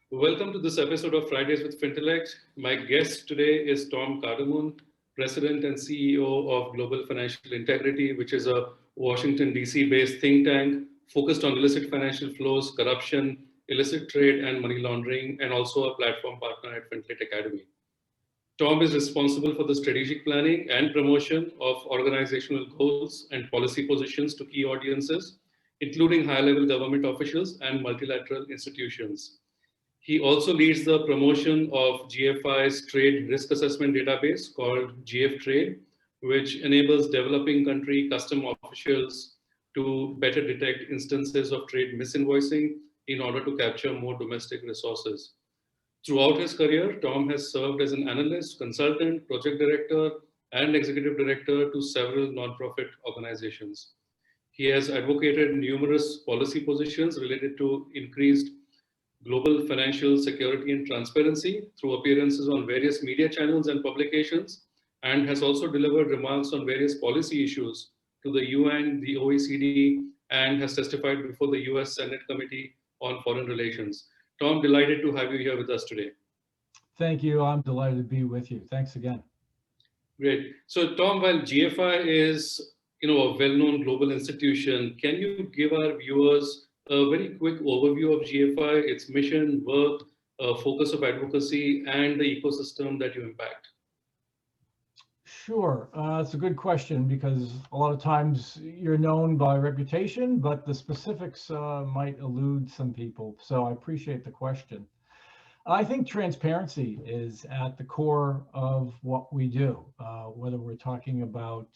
Welcome to this episode of Fridays with Fintelekt. My guest today is Tom Cardamone, President and CEO of Global Financial Integrity, which is a Washington, D.C. based think tank focused on illicit financial flows, corruption, illicit trade, and money laundering, and also a platform partner at Fintelekt Academy. Tom is responsible for the strategic planning and promotion of organizational goals and policy positions to key audiences, including high level government officials and multilateral institutions. He also leads the promotion of GFI's trade risk assessment database called GFTrade, which enables developing country custom officials to better detect instances of trade misinvoicing in order to capture more domestic resources. Throughout his career, Tom has served as an analyst, consultant, project director, and executive director to several nonprofit organizations. He has advocated numerous policy positions related to increased global financial security and transparency through appearances on various media channels and publications, and has also delivered remarks on various policy issues to the UN, the OECD, and has testified before the US Senate Committee on Foreign Relations. Tom, delighted to have you here with us today. Thank you. I'm delighted to be with you. Thanks again. Great. So, Tom, while GFI is a well-known global institution, can you give our viewers a very quick overview of GFI, its mission, work, focus of advocacy, and the ecosystem that you impact? Sure. It's a good question because a lot of times you're known by reputation, but the specifics might elude some people. So I appreciate the question. I think transparency is at the core of what we do, whether we're talking about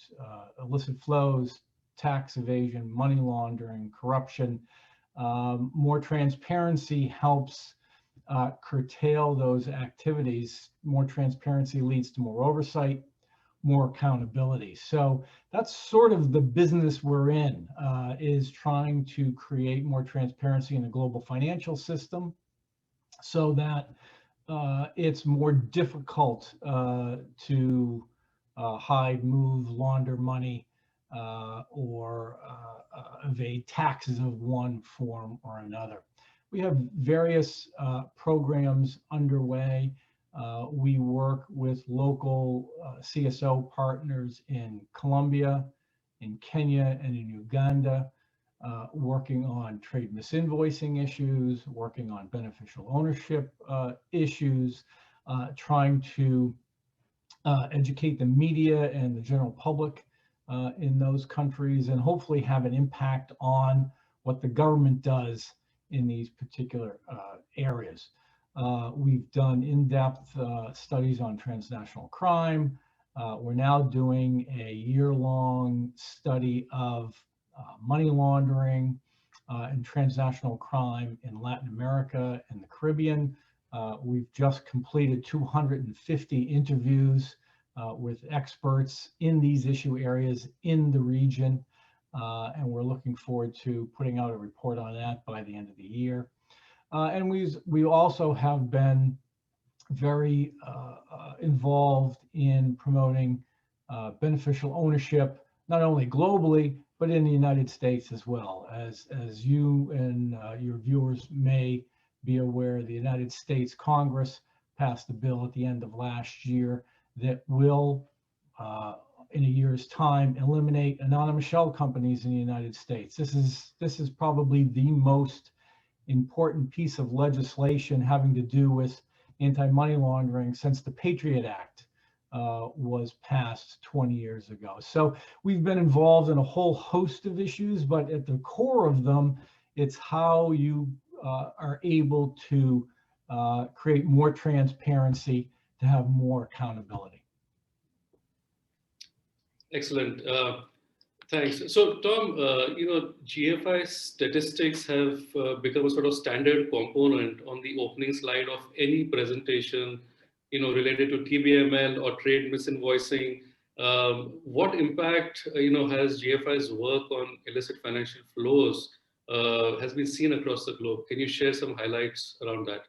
illicit flows, tax evasion, money laundering, corruption. More transparency helps curtail those activities. More transparency leads to more oversight, more accountability. So that's sort of the business we're in, is trying to create more transparency in the global financial system so that it's more difficult to hide, move, launder money, or evade taxes of one form or another. We have various programs underway. We work with local CSO partners in Colombia, in Kenya, and in Uganda, working on trade misinvoicing issues, working on beneficial ownership issues, trying to educate the media and the general public in those countries, and hopefully have an impact on what the government does in these particular areas. We've done in-depth studies on transnational crime. We're now doing a year-long study of money laundering and transnational crime in Latin America and the Caribbean. We've just completed 250 interviews with experts in these issue areas in the region, and we're looking forward to putting out a report on that by the end of the year. And we also have been very involved in promoting beneficial ownership, not only globally, but in the United States as well. As you and your viewers may be aware, the United States Congress passed a bill at the end of last year that will, in a year's time, eliminate anonymous shell companies in the United States. This is probably the most important piece of legislation having to do with anti-money laundering since the Patriot Act was passed 20 years ago. So we've been involved in a whole host of issues, but at the core of them, it's how you are able to create more transparency to have more accountability. Excellent. Thanks. So, Tom, GFI statistics have become a sort of standard component on the opening slide of any presentation, related to TBML or trade misinvoicing. What impact, has GFI's work on illicit financial flows has been seen across the globe? Can you share some highlights around that?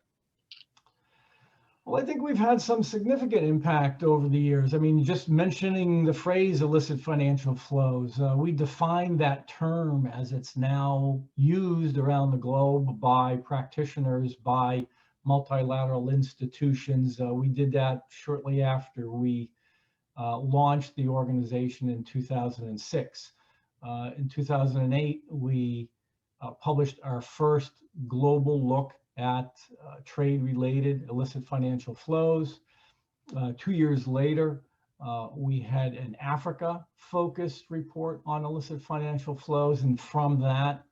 Well, I think we've had some significant impact over the years. I mean, just mentioning the phrase illicit financial flows, we define that term as it's now used around the globe by practitioners, by multilateral institutions. We did that shortly after we launched the organization in 2006. In 2008, we published our first global look at trade-related illicit financial flows. 2 years later, we had an Africa-focused report on illicit financial flows, and from that,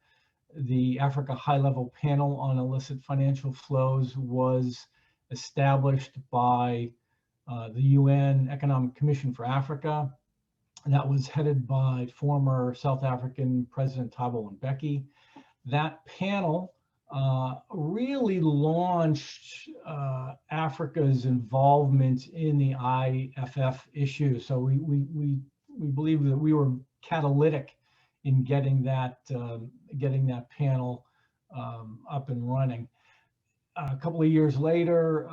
the Africa High-Level Panel on Illicit Financial Flows was established by the UN Economic Commission for Africa. That was headed by former South African President Thabo Mbeki. That panel really launched Africa's involvement in the IFF issue. So we believe that we were catalytic in getting that panel up and running. A couple of years later,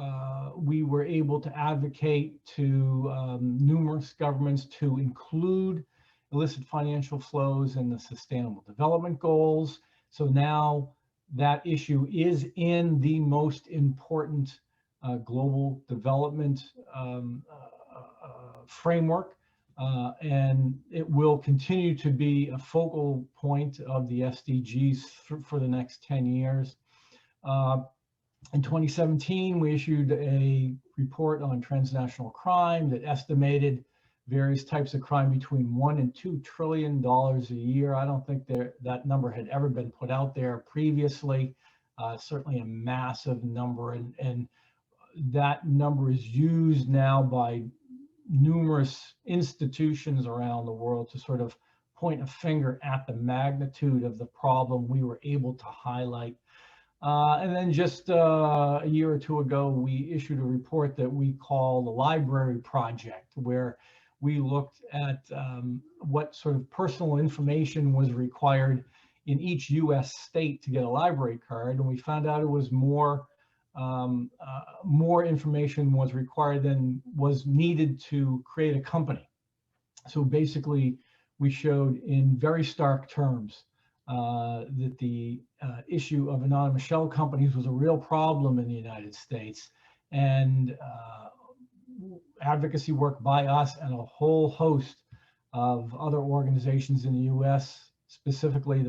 we were able to advocate to numerous governments to include illicit financial flows in the Sustainable Development Goals. So now that issue is in the most important global development framework, and it will continue to be a focal point of the SDGs for the next 10 years. In 2017, we issued a report on transnational crime that estimated various types of crime between $1 and $2 trillion a year. I don't think that number had ever been put out there previously. Certainly a massive number, and that number is used now by numerous institutions around the world to sort of point a finger at the magnitude of the problem we were able to highlight. And then just a year or two ago, we issued a report that we call the Library Project, where we looked at what sort of personal information was required in each US state to get a library card. And we found out it was more information was required than was needed to create a company. So basically, we showed in very stark terms that the issue of anonymous shell companies was a real problem in the United States, and advocacy work by us and a whole host of other organizations in the US, specifically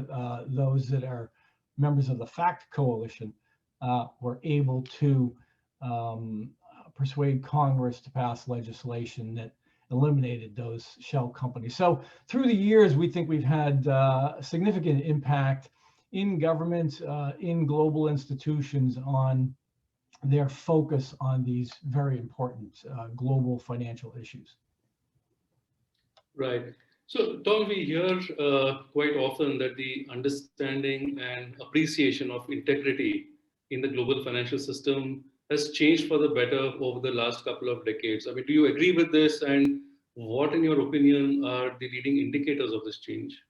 those that are members of the FACT Coalition, were able to persuade Congress to pass legislation that eliminated those shell companies. So through the years, we think we've had significant impact in government, in global institutions on their focus on these very important global financial issues. Right. So, Tom, we hear quite often that the understanding and appreciation of integrity in the global financial system has changed for the better over the last couple of decades. I mean, do you agree with this? And what, in your opinion, are the leading indicators of this change?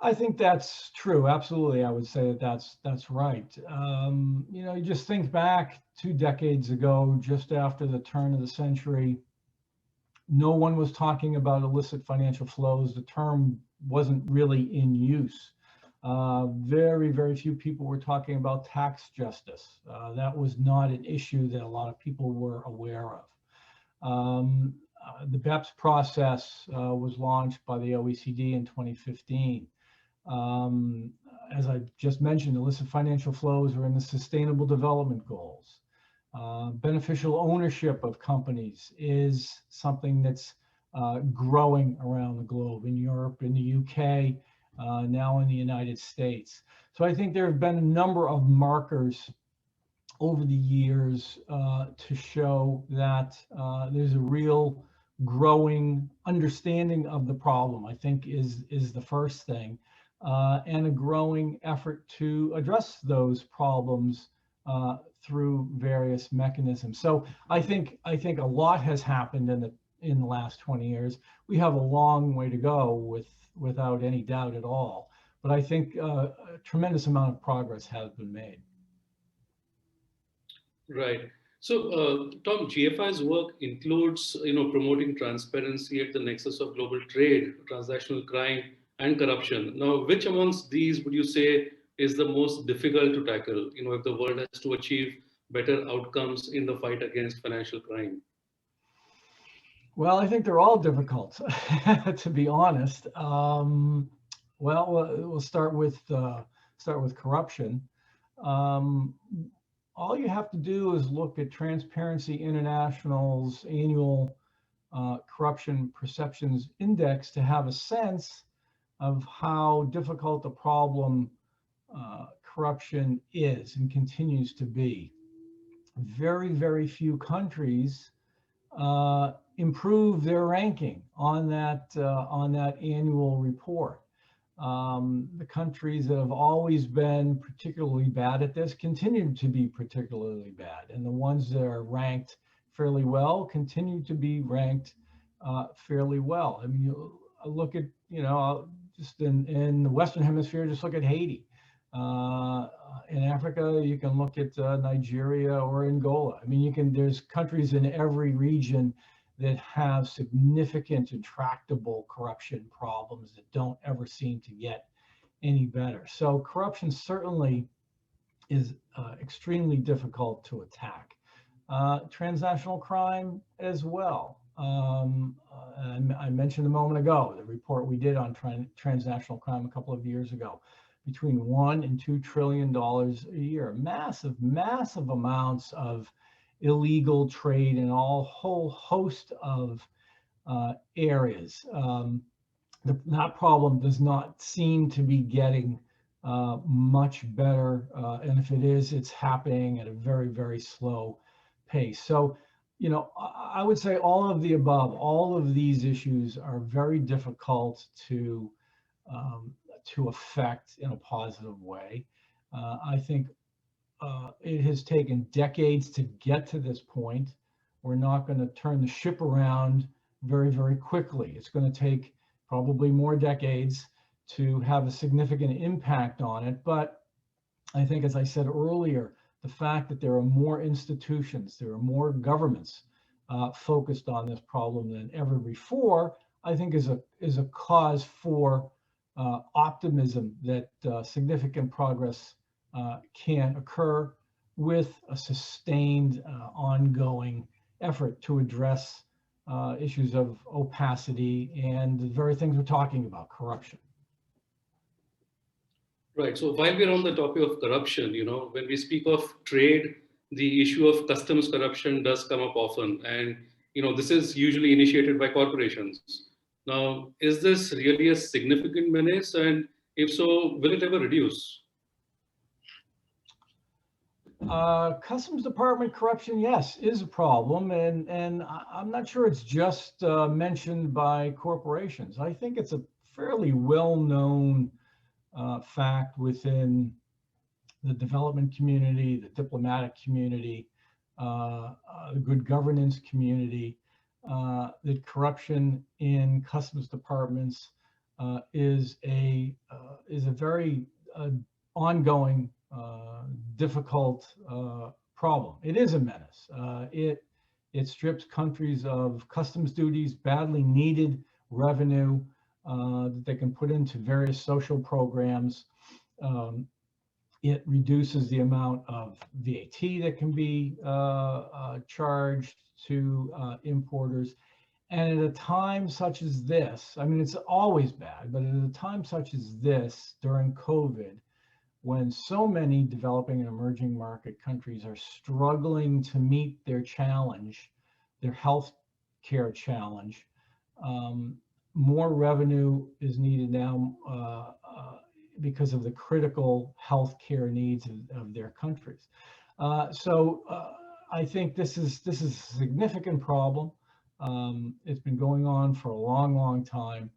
I think that's true. Absolutely, I would say that that's right. You know, you just think back 2 decades ago, just after the turn of the century, no one was talking about illicit financial flows. The term wasn't really in use. Very, very few people were talking about tax justice. That was not an issue that a lot of people were aware of. The BEPS process was launched by the OECD in 2015. As I just mentioned, illicit financial flows are in the Sustainable Development Goals. Beneficial ownership of companies is something that's growing around the globe, in Europe, in the UK, now in the United States. So I think there have been a number of markers over the years to show that there's a real growing understanding of the problem, I think is the first thing, and a growing effort to address those problems through various mechanisms. So I think a lot has happened in the last 20 years. We have a long way to go without any doubt at all. But I think a tremendous amount of progress has been made. Right. So, Tom, GFI's work includes, promoting transparency at the nexus of global trade, transactional crime, and corruption. Now, which amongst these would you say is the most difficult to tackle, if the world has to achieve better outcomes in the fight against financial crime? Well, I think they're all difficult, to be honest. Well, we'll start with corruption. Um, all you have to do is look at Transparency International's annual corruption perceptions index to have a sense of how difficult a problem corruption is and continues to be. Very, very few countries improve their ranking on that annual report. The countries that have always been particularly bad at this continue to be particularly bad, and the ones that are ranked fairly well continue to be ranked fairly well. I mean, you look at, just in the Western Hemisphere, just look at Haiti. In Africa, you can look at Nigeria or Angola. I mean, there's countries in every region that have significant intractable corruption problems that don't ever seem to get any better. So corruption certainly is extremely difficult to attack. Transnational crime as well. I mentioned a moment ago the report we did on transnational crime a couple of years ago. Between $1 and $2 trillion a year, massive amounts of illegal trade in a whole host of areas. That problem does not seem to be getting much better, and if it is, it's happening at a very, very slow pace. So, I would say all of the above. All of these issues are very difficult to affect in a positive way. I think it has taken decades to get to this point. We're not going to turn the ship around very, very quickly. It's going to take probably more decades to have a significant impact on it. But I think, as I said earlier, the fact that there are more institutions, there are more governments focused on this problem than ever before, I think is a cause for optimism that significant progress can occur with a sustained ongoing effort to address issues of opacity and the very things we're talking about, corruption. Right. So while we're on the topic of corruption, when we speak of trade, the issue of customs corruption does come up often. And, this is usually initiated by corporations. Now, is this really a significant menace? And if so, will it ever reduce? Customs Department corruption, yes, is a problem. And I'm not sure it's just mentioned by corporations. I think it's a fairly well-known fact within the development community, the diplomatic community, the good governance community, that corruption in customs departments is a very ongoing, difficult problem. It is a menace. It strips countries of customs duties, badly needed revenue that they can put into various social programs. It reduces the amount of VAT that can be charged to importers. And at a time such as this, I mean, it's always bad, but at a time such as this, during COVID, when so many developing and emerging market countries are struggling to meet their challenge, their health care challenge, more revenue is needed now because of the critical health care needs of their countries. So I think this is a significant problem. It's been going on for a long, long time,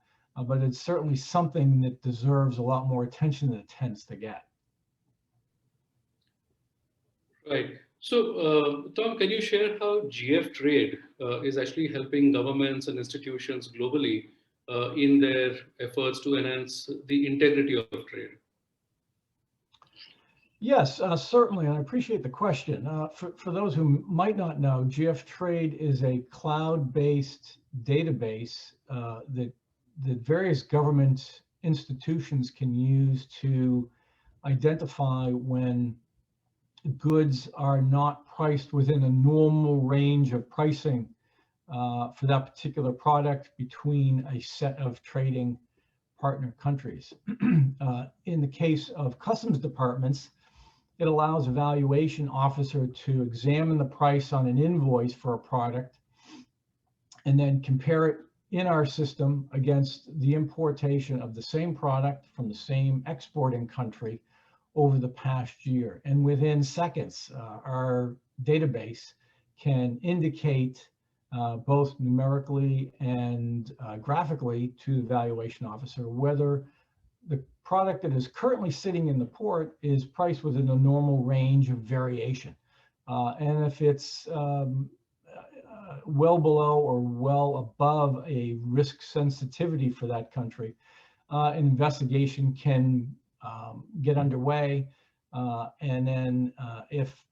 but it's certainly something that deserves a lot more attention than it tends to get. Right. So, Tom, can you share how GFTrade is actually helping governments and institutions globally in their efforts to enhance the integrity of trade? Yes, certainly, and I appreciate the question. For those who might not know, GFTrade is a cloud-based database that various government institutions can use to identify when goods are not priced within a normal range of pricing for that particular product between a set of trading partner countries. In the case of customs departments, it allows a valuation officer to examine the price on an invoice for a product and then compare it in our system against the importation of the same product from the same exporting country over the past year. And within seconds, our database can indicate both numerically and graphically to the valuation officer whether the product that is currently sitting in the port is priced within a normal range of variation. And if it's well below or well above a risk sensitivity for that country, an investigation can get underway. And then if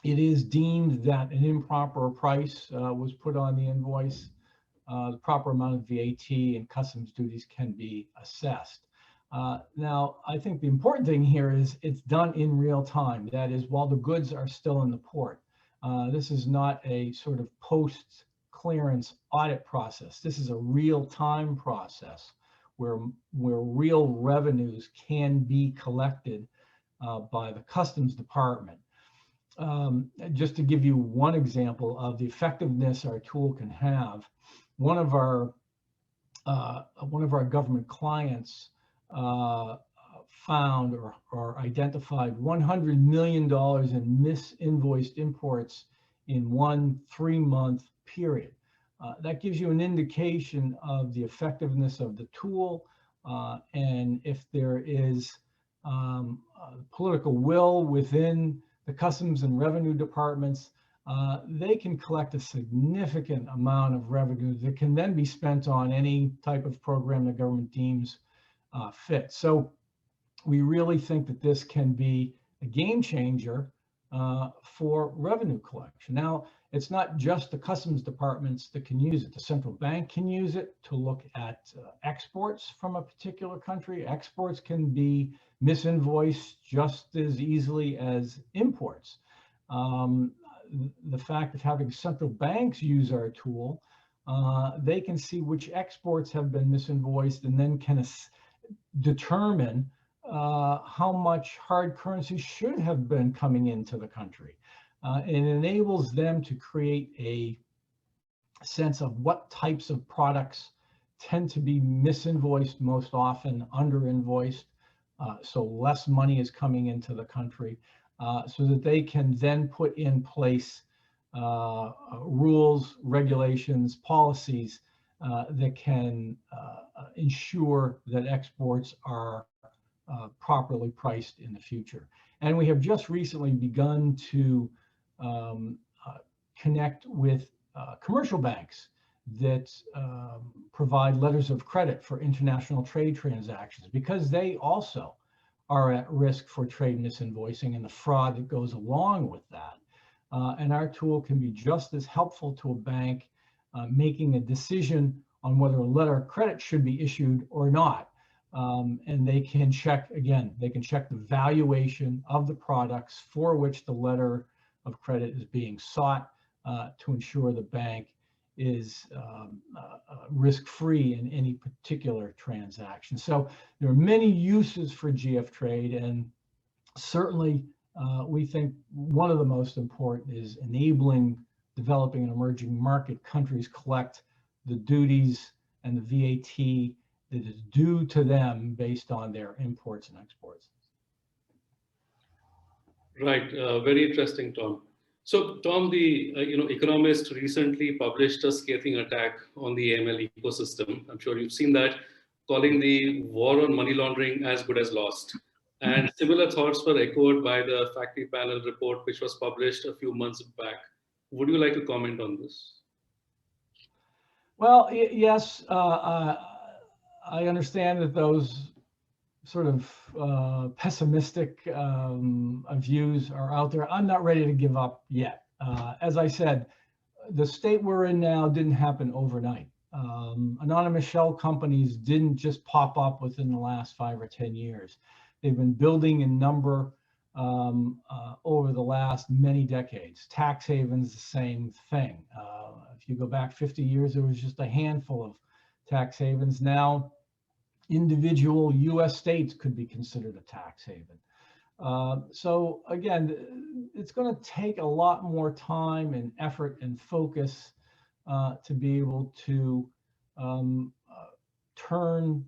it is deemed that an improper price was put on the invoice, the proper amount of VAT and customs duties can be assessed. Now, I think the important thing here is it's done in real time. That is, while the goods are still in the port. This is not a sort of post-clearance audit process. This is a real-time process where real revenues can be collected by the Customs Department. Just to give you one example of the effectiveness our tool can have, one of our government clients found or identified $100 million in misinvoiced imports in one 3-month period. That gives you an indication of the effectiveness of the tool, and if there is political will within the customs and revenue departments, they can collect a significant amount of revenue that can then be spent on any type of program the government deems fit. So we really think that this can be a game changer for revenue collection. Now, it's not just the customs departments that can use it. The central bank can use it to look at exports from a particular country. Exports can be misinvoiced just as easily as imports. The fact of having central banks use our tool, they can see which exports have been misinvoiced and then can determine how much hard currency should have been coming into the country. It enables them to create a sense of what types of products tend to be misinvoiced most often, under-invoiced, so less money is coming into the country, so that they can then put in place rules, regulations, policies that can ensure that exports are properly priced in the future. And we have just recently begun to connect with commercial banks that provide letters of credit for international trade transactions, because they also are at risk for trade misinvoicing and the fraud that goes along with that. And our tool can be just as helpful to a bank making a decision on whether a letter of credit should be issued or not. And they can check, again, they can check the valuation of the products for which the letter of credit is being sought to ensure the bank is risk-free in any particular transaction. So there are many uses for GFTrade, and certainly we think one of the most important is enabling developing and emerging market countries collect the duties and the VAT that is due to them based on their imports and exports. Right, very interesting, Tom. So, Tom, the Economist recently published a scathing attack on the AML ecosystem. I'm sure you've seen that, calling the war on money laundering as good as lost. And similar thoughts were echoed by the Factory Panel report, which was published a few months back. Would you like to comment on this? Well, yes, I understand that those sort of pessimistic views are out there. I'm not ready to give up yet. As I said, the state we're in now didn't happen overnight. Anonymous shell companies didn't just pop up within the last 5 or 10 years. They've been building in number over the last many decades. Tax havens, the same thing. If you go back 50 years, there was just a handful of tax havens. Now, individual US states could be considered a tax haven. So again, it's going to take a lot more time and effort and focus to be able to turn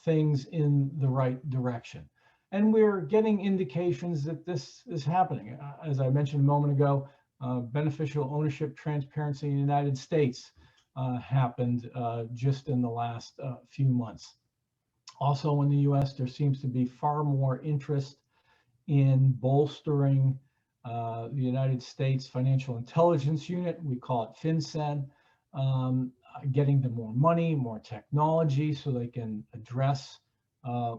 things in the right direction. And we're getting indications that this is happening. As I mentioned a moment ago, beneficial ownership transparency in the United States happened just in the last few months. Also in the US, there seems to be far more interest in bolstering the United States Financial Intelligence Unit. We call it FinCEN, getting them more money, more technology so they can address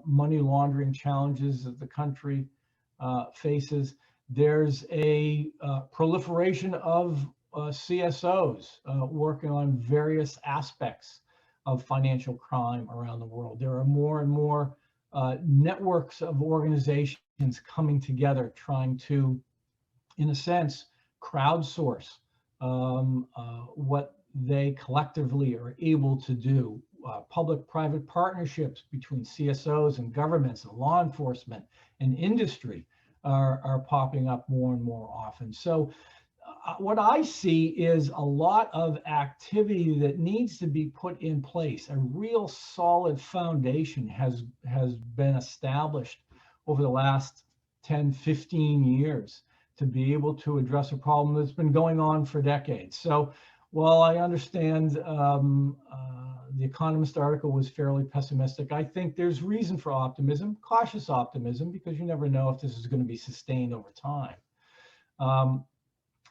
money laundering challenges that the country faces. There's a proliferation of CSOs working on various aspects of financial crime around the world. There are more and more networks of organizations coming together, trying to, in a sense, crowdsource what they collectively are able to do. Public-private partnerships between CSOs and governments and law enforcement and industry are popping up more and more often. So what I see is a lot of activity that needs to be put in place. A real solid foundation has been established over the last 10, 15 years to be able to address a problem that's been going on for decades. So while I understand the Economist article was fairly pessimistic, I think there's reason for optimism, cautious optimism, because you never know if this is going to be sustained over time.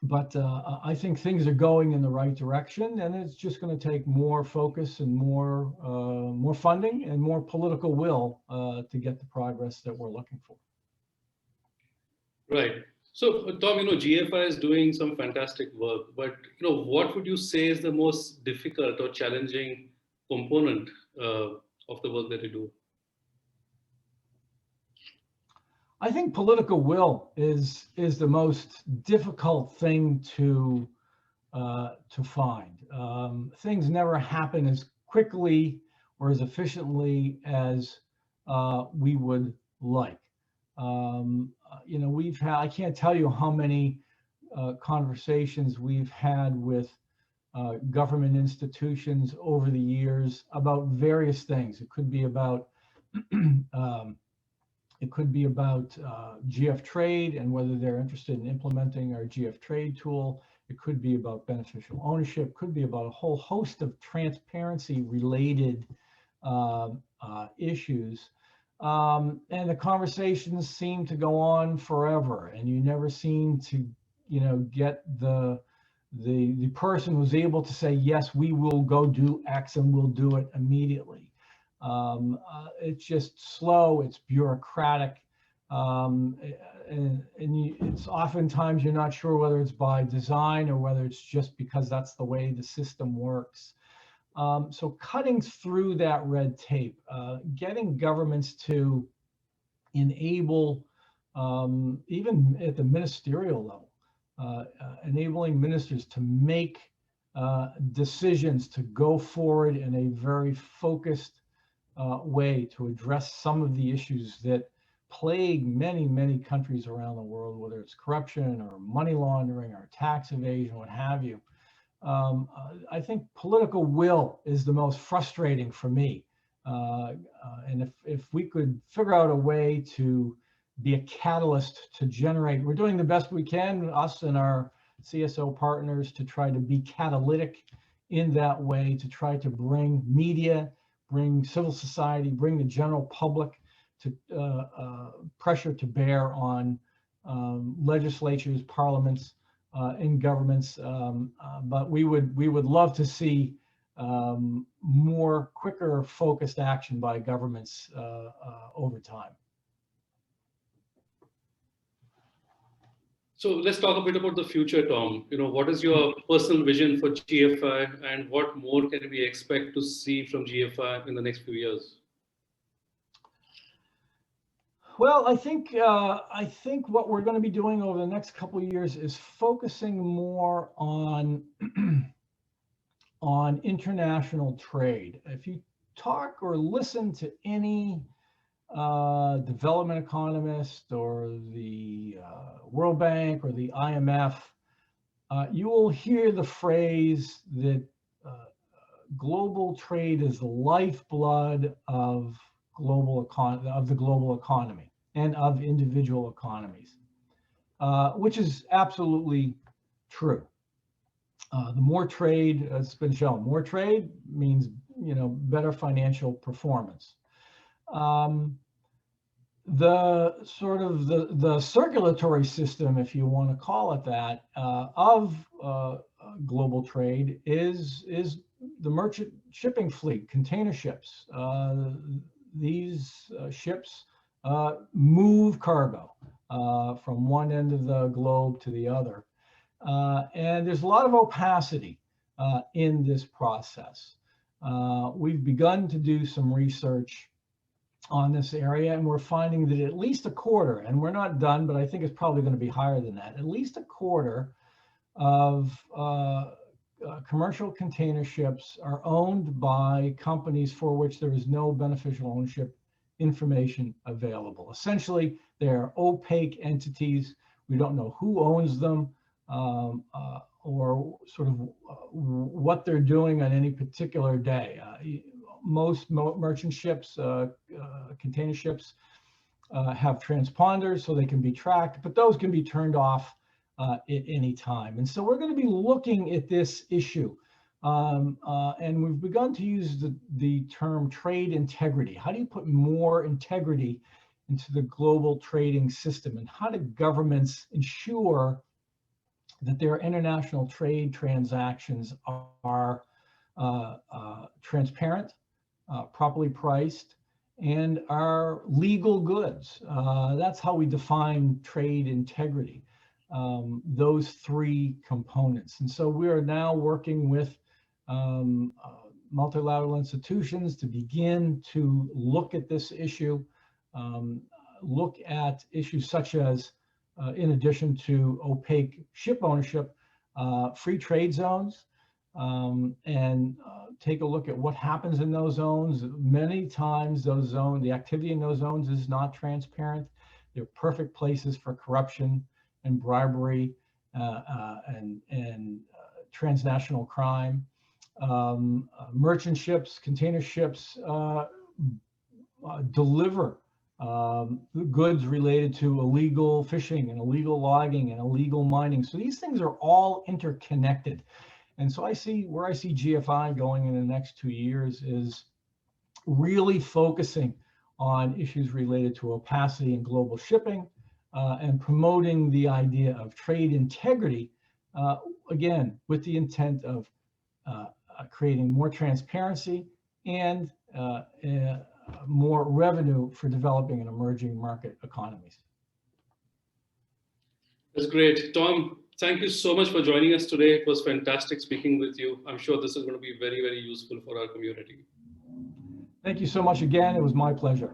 But I think things are going in the right direction, and it's just going to take more focus and more funding and more political will to get the progress that we're looking for. Right. So, Tom, GFI is doing some fantastic work, but what would you say is the most difficult or challenging component of the work that you do? I think political will is the most difficult thing to find. Things never happen as quickly or as efficiently as we would like. I can't tell you how many conversations we've had with government institutions over the years about various things. It could be about GFTrade and whether they're interested in implementing our GFTrade tool. It could be about beneficial ownership. It could be about a whole host of transparency-related issues. And the conversations seem to go on forever, and you never seem to, get the person who's able to say, yes, we will go do X and we'll do it immediately. It's just slow, it's bureaucratic, it's oftentimes you're not sure whether it's by design or whether it's just because that's the way the system works. So cutting through that red tape, getting governments to enable, even at the ministerial level, enabling ministers to make decisions to go forward in a very focused way to address some of the issues that plague many, many countries around the world, whether it's corruption or money laundering or tax evasion, what have you. I think political will is the most frustrating for me. And if we could figure out a way to be a catalyst to generate, we're doing the best we can, us and our CSO partners, to try to be catalytic in that way, to try to bring media, bring civil society, bring the general public to pressure to bear on legislatures, parliaments, in governments, but we would love to see more quicker focused action by governments over time. So let's talk a bit about the future, Tom. What is your personal vision for GFI, and what more can we expect to see from GFI in the next few years? Well, I think what we're going to be doing over the next couple of years is focusing more on on international trade. If you talk or listen to any development economist or the World Bank or the IMF, you will hear the phrase that global trade is the lifeblood of the global economy and of individual economies, which is absolutely true. The more trade, as it's been shown, more trade means better financial performance. The sort of the circulatory system, if you want to call it that, of global trade is the merchant shipping fleet, container ships. These ships move cargo from one end of the globe to the other. And there's a lot of opacity in this process. We've begun to do some research on this area, and we're finding that at least a quarter, and we're not done, but I think it's probably going to be higher than that, at least a quarter of commercial container ships are owned by companies for which there is no beneficial ownership information available. Essentially, they're opaque entities. We don't know who owns them or sort of what they're doing on any particular day. Most merchant ships, container ships, have transponders so they can be tracked, but those can be turned off at any time. And so we're going to be looking at this issue. And we've begun to use the term trade integrity. How do you put more integrity into the global trading system? And how do governments ensure that their international trade transactions are transparent, properly priced, and are legal goods? That's how we define trade integrity, those three components. And so we are now working with multilateral institutions to begin to look at this issue, look at issues such as, in addition to opaque ship ownership, free trade zones, and take a look at what happens in those zones. Many times the activity in those zones is not transparent. They're perfect places for corruption and bribery and transnational crime. Merchant ships, container ships deliver goods related to illegal fishing and illegal logging and illegal mining. So these things are all interconnected. And so where I see GFI going in the next 2 years is really focusing on issues related to opacity in global shipping and promoting the idea of trade integrity, again, with the intent of creating more transparency and more revenue for developing and emerging market economies. That's great. Tom, thank you so much for joining us today. It was fantastic speaking with you. I'm sure this is going to be very, very useful for our community. Thank you so much again. It was my pleasure.